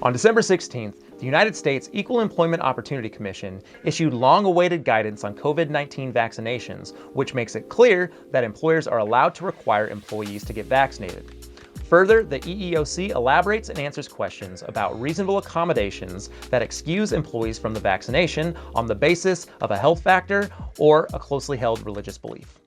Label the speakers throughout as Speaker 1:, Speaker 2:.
Speaker 1: On December 16th, the United States Equal Employment Opportunity Commission issued long-awaited guidance on COVID-19 vaccinations, which makes it clear that employers are allowed to require employees to get vaccinated. Further, the EEOC elaborates and answers questions about reasonable accommodations that excuse employees from the vaccination on the basis of a health factor or a closely held religious belief.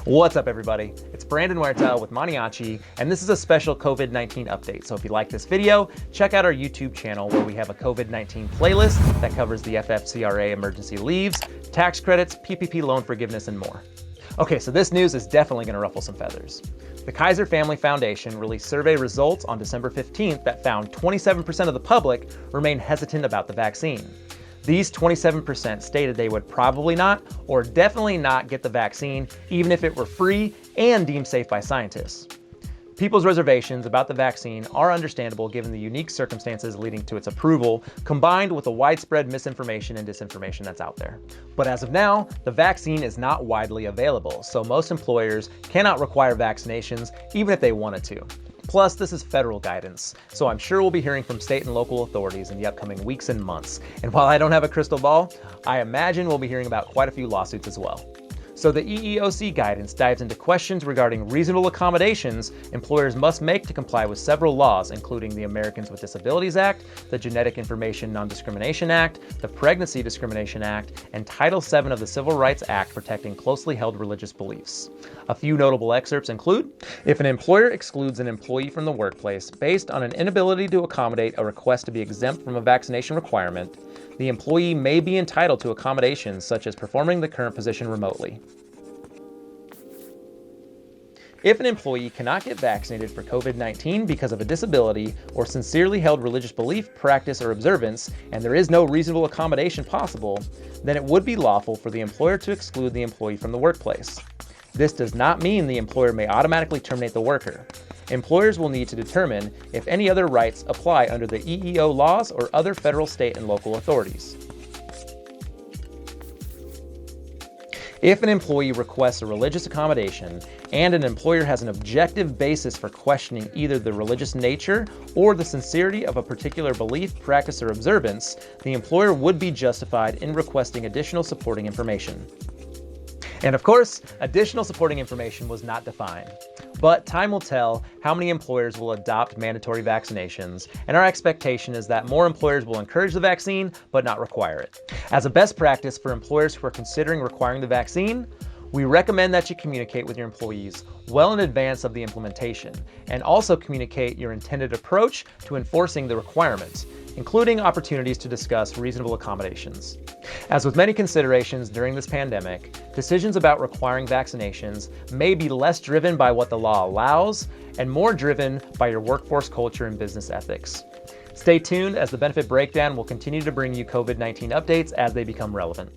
Speaker 1: What's up, everybody? It's Brandon Huerta with Maniachi, and this is a special COVID-19 update. So if you like this video, check out our YouTube channel where we have a COVID-19 playlist that covers the FFCRA emergency leaves, tax credits, PPP loan forgiveness, and more. Okay, so this news is definitely going to ruffle some feathers. The Kaiser Family Foundation released survey results on December 15th that found 27% of the public remain hesitant about the vaccine. These 27% stated they would probably not or definitely not get the vaccine even if it were free and deemed safe by scientists. People's reservations about the vaccine are understandable given the unique circumstances leading to its approval, combined with the widespread misinformation and disinformation that's out there. But as of now, the vaccine is not widely available, so most employers cannot require vaccinations even if they wanted to. Plus, this is federal guidance, so I'm sure we'll be hearing from state and local authorities in the upcoming weeks and months. And while I don't have a crystal ball, I imagine we'll be hearing about quite a few lawsuits as well. So the EEOC guidance dives into questions regarding reasonable accommodations employers must make to comply with several laws, including the Americans with Disabilities Act, the Genetic Information Non-Discrimination Act, the Pregnancy Discrimination Act, and Title VII of the Civil Rights Act protecting closely held religious beliefs. A few notable excerpts include, if an employer excludes an employee from the workplace based on an inability to accommodate a request to be exempt from a vaccination requirement, the employee may be entitled to accommodations such as performing the current position remotely. If an employee cannot get vaccinated for COVID-19 because of a disability or sincerely held religious belief, practice, or observance, and there is no reasonable accommodation possible, then it would be lawful for the employer to exclude the employee from the workplace. This does not mean the employer may automatically terminate the worker. Employers will need to determine if any other rights apply under the EEO laws or other federal, state, and local authorities. If an employee requests a religious accommodation and an employer has an objective basis for questioning either the religious nature or the sincerity of a particular belief, practice, or observance, the employer would be justified in requesting additional supporting information. And of course, additional supporting information was not defined. But time will tell how many employers will adopt mandatory vaccinations, and our expectation is that more employers will encourage the vaccine but not require it. As a best practice for employers who are considering requiring the vaccine, we recommend that you communicate with your employees well in advance of the implementation, and also communicate your intended approach to enforcing the requirements, including opportunities to discuss reasonable accommodations. As with many considerations during this pandemic, decisions about requiring vaccinations may be less driven by what the law allows and more driven by your workforce culture and business ethics. Stay tuned as the Benefit Breakdown will continue to bring you COVID-19 updates as they become relevant.